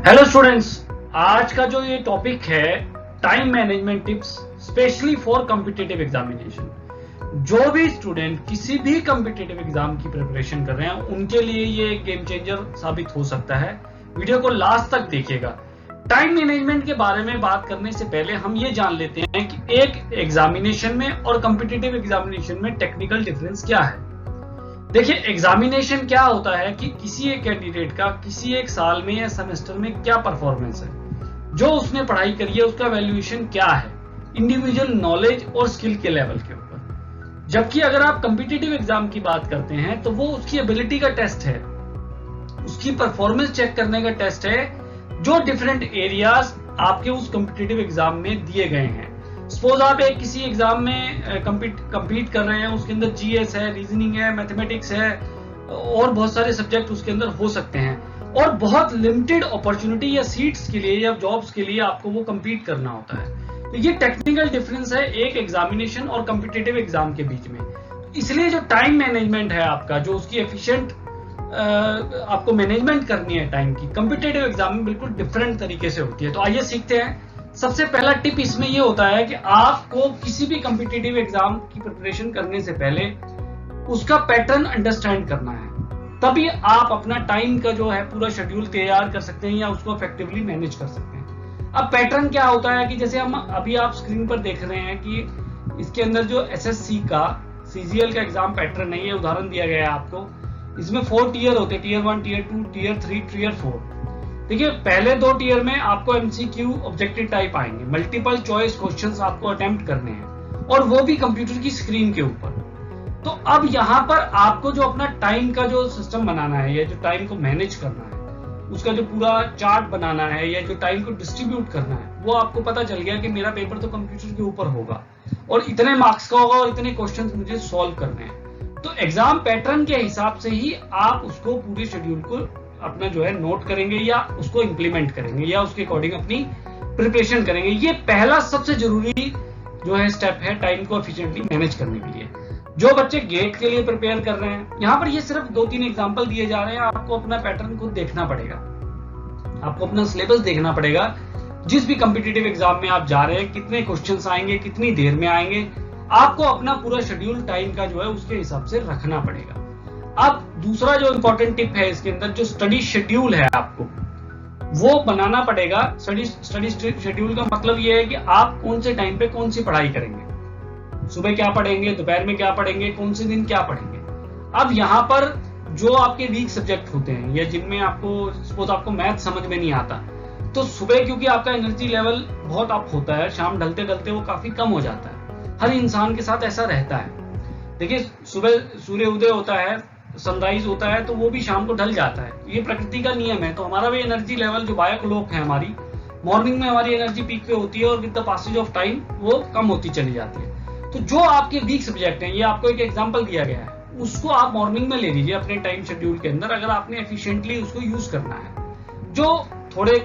Hello students, आज का जो ये टॉपिक है time management tips specially for competitive examination. जो भी स्टूडेंट किसी भी कॉम्पिटिटिव एग्जाम की प्रिपरेशन कर रहे हैं उनके लिए ये गेम चेंजर साबित हो सकता है। वीडियो को लास्ट तक देखिएगा। टाइम मैनेजमेंट के बारे में बात करने से पहले हम ये जान लेते हैं कि एक एग्जामिनेशन में और कॉम्पिटिटिव एग्जामिनेशन में टेक्निकल डिफरेंस क्या है। देखिए, एग्जामिनेशन क्या होता है कि किसी एक कैंडिडेट का किसी एक साल में या सेमेस्टर में क्या परफॉर्मेंस है, जो उसने पढ़ाई करी है उसका वैल्यूएशन क्या है इंडिविजुअल नॉलेज और स्किल के लेवल के ऊपर। जबकि अगर आप कॉम्पिटिटिव एग्जाम की बात करते हैं तो वो उसकी एबिलिटी का टेस्ट है, उसकी परफॉर्मेंस चेक करने का टेस्ट है, जो डिफरेंट एरियाज आपके उस कॉम्पिटिटिव एग्जाम में दिए गए हैं। सपोज आप एक किसी एग्जाम में कंपीट कर रहे हैं, उसके अंदर जीएस है, रीजनिंग है, मैथमेटिक्स है और बहुत सारे सब्जेक्ट उसके अंदर हो सकते हैं और बहुत लिमिटेड अपॉर्चुनिटी या सीट्स के लिए या जॉब्स के लिए आपको वो कंपीट करना होता है। तो ये टेक्निकल डिफरेंस है एक एग्जामिनेशन और कॉम्पिटिटिव एग्जाम के बीच में। इसलिए जो टाइम मैनेजमेंट है आपका, जो उसकी एफिशिएंट आपको मैनेजमेंट करनी है टाइम की, कॉम्पिटिटिव एग्जाम में बिल्कुल डिफरेंट तरीके से होती है। तो आइए सीखते हैं। सबसे पहला टिप इसमें यह होता है कि आपको किसी भी कॉम्पिटिटिव एग्जाम की प्रिपरेशन करने से पहले उसका पैटर्न अंडरस्टैंड करना है, तभी आप अपना टाइम का जो है पूरा शेड्यूल तैयार कर सकते हैं या उसको इफेक्टिवली मैनेज कर सकते हैं। अब पैटर्न क्या होता है कि जैसे हम अभी आप स्क्रीन पर देख रहे हैं कि इसके अंदर जो एसएससी का सीजीएल का एग्जाम पैटर्न है, ये उदाहरण दिया गया है आपको। इसमें 4 टीयर होते हैं, टीयर 1, टीयर 2, टीयर 3, टीयर 4। देखिए, पहले 2 टीयर में आपको एमसीक्यू ऑब्जेक्टिव टाइप आएंगे, मल्टीपल चॉइस क्वेश्चंस आपको अटेम्प्ट करने हैं और वो भी कंप्यूटर की स्क्रीन के ऊपर। तो अब यहाँ पर आपको जो अपना टाइम का जो सिस्टम बनाना है या जो टाइम को मैनेज करना है, उसका जो पूरा चार्ट बनाना है या जो टाइम को डिस्ट्रीब्यूट करना है, वो आपको पता चल गया कि मेरा पेपर तो कंप्यूटर के ऊपर होगा और इतने मार्क्स का होगा और इतने क्वेश्चन मुझे सॉल्व करने हैं। तो एग्जाम पैटर्न के हिसाब से ही आप उसको पूरे शेड्यूल को अपना जो है नोट करेंगे या उसको इंप्लीमेंट करेंगे या उसके अकॉर्डिंग अपनी प्रिपरेशन करेंगे। ये पहला सबसे जरूरी जो है स्टेप है टाइम को एफिशिएंटली मैनेज करने के लिए। जो बच्चे गेट के लिए प्रिपेयर कर रहे हैं, यहाँ पर ये सिर्फ 2-3 एग्जांपल दिए जा रहे हैं। आपको अपना पैटर्न खुद देखना पड़ेगा, आपको अपना सिलेबस देखना पड़ेगा। जिस भी कॉम्पिटिटिव एग्जाम में आप जा रहे हैं, कितने क्वेश्चन आएंगे, कितनी देर में आएंगे, आपको अपना पूरा शेड्यूल टाइम का जो है उसके हिसाब से रखना पड़ेगा। अब दूसरा जो इंपॉर्टेंट टिप है इसके अंदर, जो स्टडी शेड्यूल है आपको वो बनाना पड़ेगा। स्टडी शेड्यूल का मतलब ये है कि आप कौन से टाइम पे कौन सी पढ़ाई करेंगे, सुबह क्या पढ़ेंगे, दोपहर में क्या पढ़ेंगे, कौन से दिन क्या पढ़ेंगे। अब यहाँ पर जो आपके वीक सब्जेक्ट होते हैं या जिनमें आपको सपोज आपको मैथ समझ में नहीं आता, तो सुबह क्योंकि आपका एनर्जी लेवल बहुत अप होता है, शाम ढलते ढलते वो काफी कम हो जाता है। हर इंसान के साथ ऐसा रहता है। देखिए, सुबह सूर्य उदय होता है, सनराइज होता है, तो वो भी शाम को ढल जाता है। ये प्रकृति का नियम है। तो हमारा भी एनर्जी लेवल जो बायो क्लॉक है हमारी, मॉर्निंग में हमारी एनर्जी पीक पे होती है और with the passage of time वो कम होती चली जाती है। तो जो आपके वीक सब्जेक्ट हैं, ये आपको एक एग्जांपल दिया गया है, उसको आप मॉर्निंग में ले लीजिए अपने टाइम शेड्यूल के अंदर, अगर आपने एफिशिएंटली उसको यूज करना है। जो थोड़े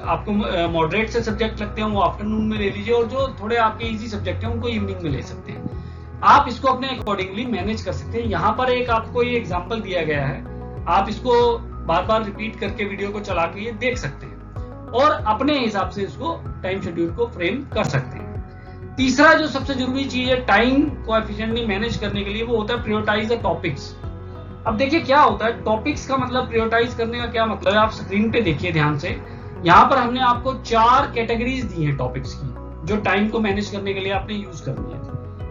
आपको मॉडरेट से सब्जेक्ट लगते हैं वो आफ्टरनून में ले लीजिए और जो थोड़े आपके इजी सब्जेक्ट हैं उनको इवनिंग में ले सकते हैं। आप इसको अपने अकॉर्डिंगली मैनेज कर सकते हैं। यहाँ पर एक आपको ये एग्जांपल दिया गया है, आप इसको बार बार रिपीट करके वीडियो को चला के ये देख सकते हैं और अपने हिसाब से इसको टाइम शेड्यूल को फ्रेम कर सकते हैं। तीसरा जो सबसे जरूरी चीज है टाइम को एफिशिएंटली मैनेज करने के लिए, वो होता है प्रायोरिटाइज द टॉपिक्स। अब देखिए क्या होता है टॉपिक्स का मतलब, प्रायोरिटाइज करने का क्या मतलब है, आप स्क्रीन पे देखिए ध्यान से। यहाँ पर हमने आपको 4 कैटेगरीज दी हैं टॉपिक्स की, जो टाइम को मैनेज करने के लिए आपने यूज करनी है।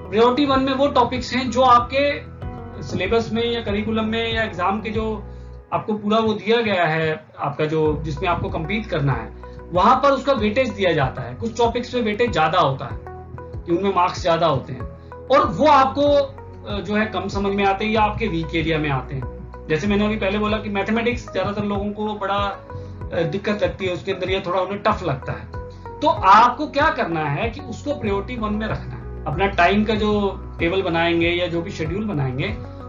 प्रायोरिटी 1 में वो टॉपिक्स हैं जो आपके सिलेबस में या करिकुलम में या एग्जाम के जो आपको पूरा वो दिया गया है, आपका जो जिसमें आपको कंप्लीट करना है, वहां पर उसका वेटेज दिया जाता है। कुछ टॉपिक्स पे वेटेज ज्यादा होता है कि उनमें मार्क्स ज्यादा होते हैं और वो आपको जो है कम समझ में आते हैं या आपके वीक एरिया में आते हैं। जैसे मैंने अभी पहले बोला कि मैथमेटिक्स ज्यादातर लोगों को बड़ा दिक्कत लगती है, उसके अंदर ये थोड़ा उन्हें टफ लगता है। तो आपको क्या करना है कि उसको प्रायोरिटी 1 में रखना है। अपना टाइम का जो टेबल बनाएंगे या जो भी शेड्यूल बनाएंगे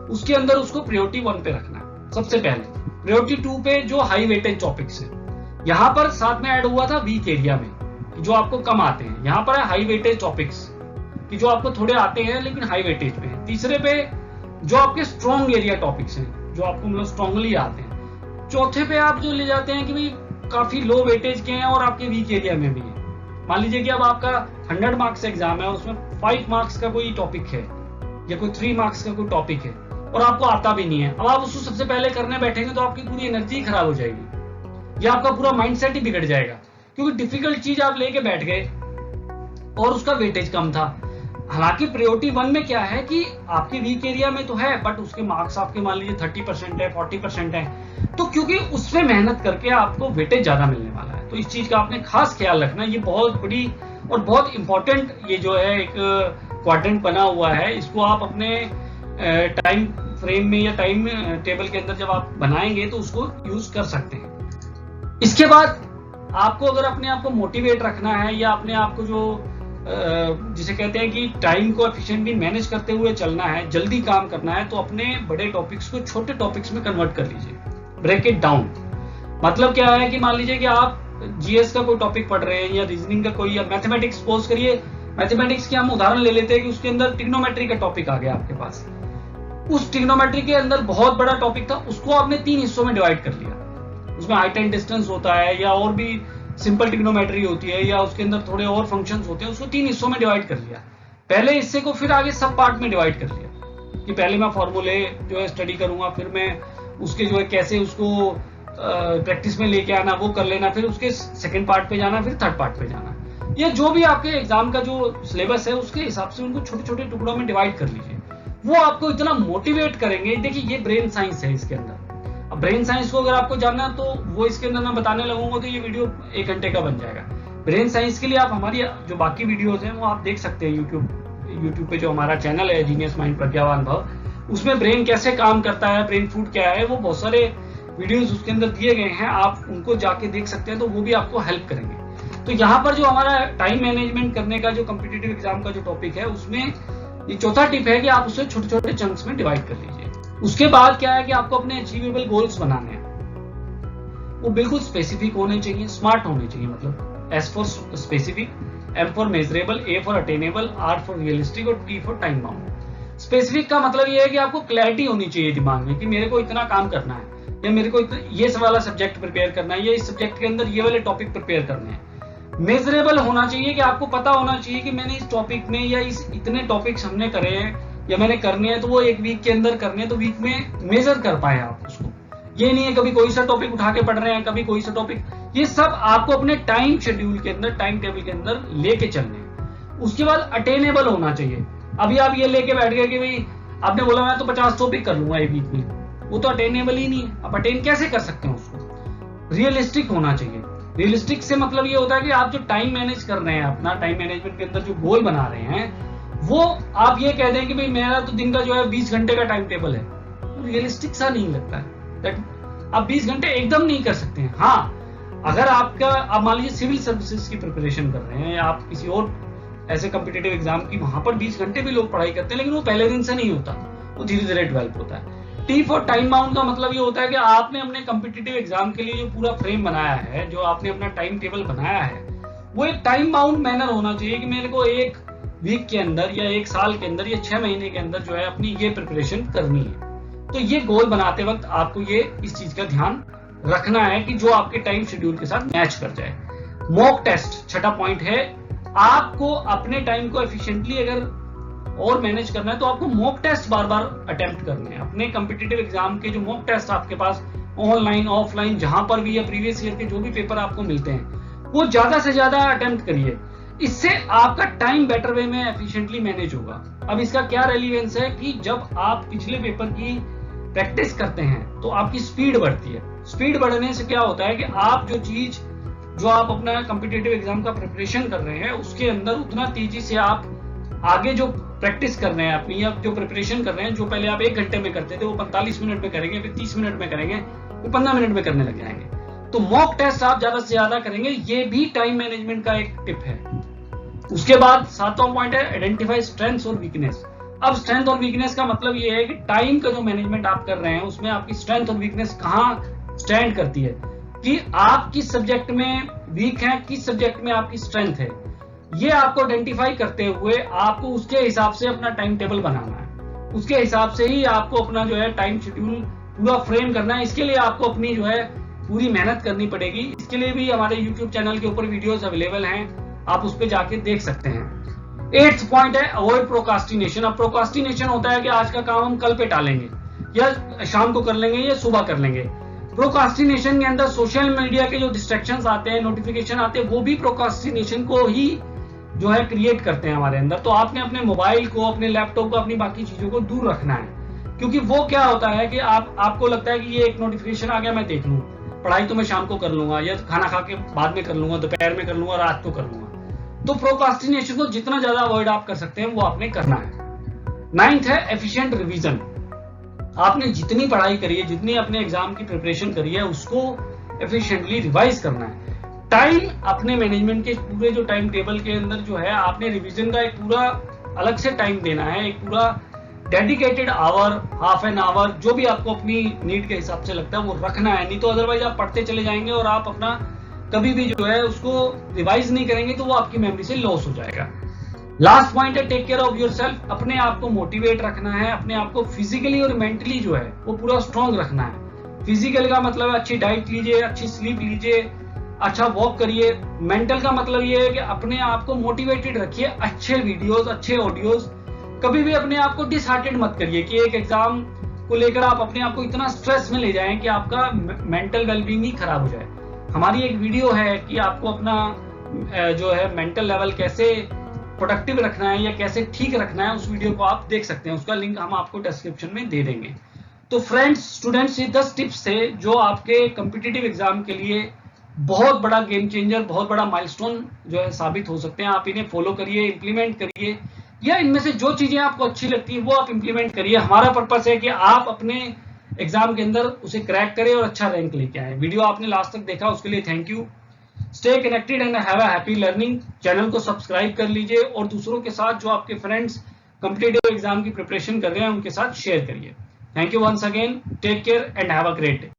उसके अंदर उसको प्रायोरिटी 1 पे रखना है सबसे पहले। प्रायोरिटी 2 पे जो हाई वेटेज टॉपिक्स है, यहाँ पर साथ में ऐड हुआ था वीक एरिया में जो आपको कम आते हैं, यहाँ पर है हाई वेटेज टॉपिक्स कि जो आपको थोड़े आते हैं लेकिन हाई वेटेज पे है। तीसरे पे जो आपके स्ट्रॉन्ग एरिया टॉपिक्स हैं जो आपको मतलब स्ट्रॉन्गली आते हैं। चौथे पे आप जो ले जाते हैं कि भाई काफी लो वेटेज के हैं और आपके वीक एरिया में भी है। मान लीजिए कि अब आपका 100 मार्क्स एग्जाम है और उसमें 5 मार्क्स का कोई टॉपिक है या कोई 3 मार्क्स का कोई टॉपिक है और आपको आता भी नहीं है, अब आप उसको सबसे पहले करने बैठेंगे तो आपकी पूरी एनर्जी खराब हो जाएगी या आपका पूरा माइंडसेट ही बिगड़ जाएगा, क्योंकि डिफिकल्ट चीज आप लेके बैठ गए और उसका वेटेज कम था। हालांकि प्रायोरिटी 1 में क्या है कि आपके वीक एरिया में तो है, बट उसके मार्क्स आपके मान लीजिए 30% है, 40% है, तो क्योंकि उसमें मेहनत करके आपको वेटेज ज्यादा मिलने वाला है। तो इस चीज का आपने खास ख्याल रखना, ये बहुत बड़ी और बहुत इंपॉर्टेंट ये जो है एक क्वाड्रेंट बना हुआ है, इसको आप अपने टाइम फ्रेम में या टाइम टेबल के अंदर जब आप बनाएंगे तो उसको यूज कर सकते हैं। इसके बाद आपको अगर अपने आप को मोटिवेट रखना है या अपने आप को जो जिसे कहते हैं कि टाइम को एफिशिएंटली मैनेज करते हुए चलना है, जल्दी काम करना है, तो अपने बड़े टॉपिक्स को छोटे टॉपिक्स में कन्वर्ट कर लीजिए, ब्रेक इट डाउन। मतलब क्या है कि मान लीजिए कि आप जीएस का कोई टॉपिक पढ़ रहे हैं या रीजनिंग का कोई, या मैथमेटिक्स सपोज करिए, मैथमेटिक्स की हम उदाहरण ले लेते हैं कि उसके अंदर ट्रिग्नोमेट्री का टॉपिक आ गया आपके पास। उस ट्रिग्नोमेट्री के अंदर बहुत बड़ा टॉपिक था, उसको आपने 3 हिस्सों में डिवाइड कर लिया। उसमें हाइट एंड डिस्टेंस होता है या और भी सिंपल ट्रिग्नोमेट्री होती है या उसके अंदर थोड़े और फंक्शंस होते हैं, उसको 3 हिस्सों में डिवाइड कर लिया। पहले हिस्से को फिर आगे सब पार्ट में डिवाइड कर लिया कि पहले मैं फॉर्मूले जो है स्टडी करूंगा, फिर मैं उसके जो है कैसे उसको प्रैक्टिस में लेके आना वो कर लेना, फिर उसके सेकंड पार्ट पे जाना, फिर थर्ड पार्ट पे जाना। या जो भी आपके एग्जाम का जो सिलेबस है उसके हिसाब से उनको छोटे छोटे टुकड़ों में डिवाइड कर लीजिए। वो आपको इतना मोटिवेट करेंगे। देखिए ये ब्रेन साइंस है इसके अंदर। अब ब्रेन साइंस को अगर आपको जानना तो वो इसके अंदर मैं बताने लगूंगा तो ये वीडियो 1 घंटे का बन जाएगा। ब्रेन साइंस के लिए आप हमारी जो बाकी वीडियोस हैं वो आप देख सकते हैं यूट्यूब पे जो हमारा चैनल है जीनियस माइंड प्रज्ञावान भव, उसमें ब्रेन कैसे काम करता है, ब्रेन फूड क्या है, वो बहुत सारे वीडियोस उसके अंदर दिए गए हैं, आप उनको जाके देख सकते हैं, तो वो भी आपको हेल्प करेंगे। तो यहाँ पर जो हमारा टाइम मैनेजमेंट करने का जो कॉम्पिटिटिव एग्जाम का जो टॉपिक है उसमें ये चौथा टिप है कि आप उसे छोटे छोटे चंक्स में डिवाइड कर लीजिए। उसके बाद क्या है कि आपको अपने अचीवेबल गोल्स बनाने हैं, वो बिल्कुल स्पेसिफिक होने चाहिए, स्मार्ट होने चाहिए। मतलब S for specific, M for measurable, A for attainable, R for realistic और T for time bound. Specific का मतलब ये है कि आपको क्लैरिटी होनी चाहिए दिमाग में कि मेरे को इतना काम करना है या मेरे को ये वाला सब्जेक्ट प्रिपेयर करना है या इस सब्जेक्ट के अंदर ये वाले टॉपिक प्रिपेयर करने हैं। मेजरेबल होना चाहिए कि आपको पता होना चाहिए कि मैंने इस टॉपिक में या इस इतने टॉपिक्स हमने करे हैं या मैंने करने हैं तो वो 1 वीक के अंदर करने हैं, तो वीक में मेजर कर पाए आप उसको। ये नहीं है कभी कोई सा टॉपिक उठा के पढ़ रहे हैं, कभी कोई सा टॉपिक, ये सब आपको अपने टाइम शेड्यूल के अंदर, टाइम टेबल के अंदर लेके चलने हैं। उसके बाद अटेनेबल होना चाहिए। अभी आप ये लेके बैठ गए कि भाई आपने बोला मैं तो 50 टॉपिक कर लूंगा 1 वीक में, वो तो अटेनेबल ही नहीं है। आप अटेन कैसे कर सकते हैं उसको? रियलिस्टिक होना चाहिए। रियलिस्टिक से मतलब ये होता है कि आप जो टाइम मैनेज कर रहे हैं, अपना टाइम मैनेजमेंट के अंदर जो गोल बना रहे हैं, वो आप ये कह दें कि भाई मेरा तो दिन का जो है 20 घंटे का टाइम टेबल है, रियलिस्टिक सा नहीं लगता है। आप 20 घंटे एकदम नहीं कर सकते हैं। हाँ, अगर आपका आप मान लीजिए सिविल सर्विसेज की प्रिपरेशन कर रहे हैं या आप किसी और ऐसे कॉम्पिटिटिव एग्जाम की, वहां पर 20 घंटे भी लोग पढ़ाई करते हैं, लेकिन वो पहले दिन से नहीं होता, वो धीरे धीरे डेवलप होता है। टी फॉर टाइम बाउंड का मतलब ये होता है कि आपने अपने कॉम्पिटिटिव एग्जाम के लिए जो पूरा फ्रेम बनाया है, जो आपने अपना टाइम टेबल बनाया है, वो एक टाइम बाउंड मैनर होना चाहिए कि मेरे को 1 वीक के अंदर या 1 साल के अंदर या 6 महीने के अंदर जो है अपनी ये प्रिपरेशन करनी है। तो ये गोल बनाते वक्त आपको ये इस चीज का ध्यान रखना है कि जो आपके टाइम शेड्यूल के साथ मैच कर जाए। मॉक टेस्ट छठा पॉइंट है। आपको अपने टाइम को एफिशिएंटली अगर और मैनेज करना है तो आपको मॉक टेस्ट बार बार अटेम्प्ट करने हैं। अपने कॉम्पिटिटिव एग्जाम के जो मॉक टेस्ट आपके पास ऑनलाइन ऑफलाइन जहां पर भी, या प्रीवियस ईयर के जो भी पेपर आपको मिलते हैं, वो ज्यादा से ज्यादा अटेम्प्ट करिए। इससे आपका टाइम बेटर वे में एफिशिएंटली मैनेज होगा। अब इसका क्या रेलिवेंस है कि जब आप पिछले पेपर की प्रैक्टिस करते हैं तो आपकी स्पीड बढ़ती है। स्पीड बढ़ने से क्या होता है कि आप जो आप अपना कॉम्पिटिटिव एग्जाम का प्रिपरेशन कर रहे हैं उसके अंदर उतना तेजी से आप आगे जो प्रैक्टिस कर रहे हैं अपनी, या जो प्रिपरेशन कर रहे हैं, जो पहले आप 1 घंटे में करते थे वो 45 मिनट में करेंगे, फिर 30 मिनट में करेंगे, फिर 15 मिनट में करने लग जाएंगे। तो मॉक टेस्ट आप ज्यादा से ज्यादा करेंगे, ये भी टाइम मैनेजमेंट का एक टिप है। उसके बाद 7वां पॉइंट है आइडेंटिफाई स्ट्रेंथ्स और वीकनेस। अब स्ट्रेंथ और वीकनेस का मतलब ये है कि टाइम का जो मैनेजमेंट आप कर रहे हैं उसमें आपकी स्ट्रेंथ और वीकनेस कहाँ स्टैंड करती है, कि आप किस सब्जेक्ट में वीक हैं, किस सब्जेक्ट में आपकी स्ट्रेंथ है। ये आपको आइडेंटिफाई करते हुए आपको उसके हिसाब से अपना टाइम टेबल बनाना है, उसके हिसाब से ही आपको अपना जो है टाइम शेड्यूल पूरा फ्रेम करना है। इसके लिए आपको अपनी जो है पूरी मेहनत करनी पड़ेगी। इसके लिए भी हमारे YouTube चैनल के ऊपर वीडियोस अवेलेबल हैं, आप उस पर जाके देख सकते हैं। 8th पॉइंट है अवॉइड प्रोकास्टिनेशन। अब प्रोकास्टिनेशन होता है कि आज का काम हम कल पे टालेंगे, या शाम को कर लेंगे, या सुबह कर लेंगे। प्रोकास्टिनेशन के अंदर सोशल मीडिया के जो डिस्ट्रैक्शंस आते हैं, नोटिफिकेशन आते हैं, वो भी प्रोकास्टिनेशन को ही जो है क्रिएट करते हैं हमारे अंदर। तो आपने अपने मोबाइल को, अपने लैपटॉप को, अपनी बाकी चीजों को दूर रखना है, क्योंकि वो क्या होता है कि आपको लगता है कि ये एक नोटिफिकेशन आ गया, मैं देख लूं, पढ़ाई तो मैं शाम को कर लूंगा, या खाना खा के बाद में कर लूंगा, दोपहर में कर लूंगा, रात को कर लूंगा। तो प्रोकास्टिनेशन को जितना ज्यादा अवॉइड आप कर सकते हैं वो आपने करना है। 9th है एफिशिएंट रिवीजन। आपने जितनी पढ़ाई करी है, जितनी अपने एग्जाम की प्रिपरेशन करी है, उसको एफिशिएंटली रिवाइज करना है। टाइम अपने मैनेजमेंट के पूरे जो टाइम टेबल के अंदर जो है आपने रिवीजन का एक पूरा अलग से टाइम देना है, एक पूरा dedicated hour, half an hour, जो भी आपको अपनी नीड के हिसाब से लगता है वो रखना है। नहीं तो अदरवाइज आप पढ़ते चले जाएंगे और आप अपना कभी भी जो है उसको रिवाइज नहीं करेंगे तो वो आपकी मेमोरी से लॉस हो जाएगा। लास्ट पॉइंट है टेक केयर ऑफ योरसेल्फ। अपने आप को मोटिवेट रखना है, अपने आप को फिजिकली और मेंटली जो है वो पूरा स्ट्रांग रखना है। फिजिकल का मतलब है अच्छी डाइट लीजिए, अच्छी स्लीप लीजिए, अच्छा वॉक करिए। मेंटल का मतलब ये है कि अपने आप को मोटिवेटेड रखिए, अच्छे वीडियोस, अच्छे ऑडियोज। कभी भी अपने आप को डिसहार्टेड मत करिए कि एक एग्जाम को लेकर आप अपने आप को इतना स्ट्रेस में ले जाएं कि आपका मेंटल वेलबींग ही खराब हो जाए। हमारी एक वीडियो है कि आपको अपना जो है मेंटल लेवल कैसे प्रोडक्टिव रखना है या कैसे ठीक रखना है, उस वीडियो को आप देख सकते हैं, उसका लिंक हम आपको डिस्क्रिप्शन में दे देंगे। तो फ्रेंड्स, स्टूडेंट्स, ये 10 टिप्स थे जो आपके कॉम्पिटिटिव एग्जाम के लिए बहुत बड़ा गेम चेंजर, बहुत बड़ा माइलस्टोन जो है साबित हो सकते हैं। आप इन्हें फॉलो करिए, इंप्लीमेंट करिए, या इनमें से जो चीजें आपको अच्छी लगती है वो आप इंप्लीमेंट करिए। हमारा पर्पस है कि आप अपने एग्जाम के अंदर उसे क्रैक करें और अच्छा रैंक लेके आए। वीडियो आपने लास्ट तक देखा उसके लिए thank you. Stay connected and have a happy learning. Channel को सब्सक्राइब कर लीजिए और दूसरों के साथ, जो आपके फ्रेंड्स कॉम्पिटिटिव एग्जाम की प्रिपरेशन कर रहे हैं, उनके साथ शेयर करिए। Thank you once again, take care and have a great day.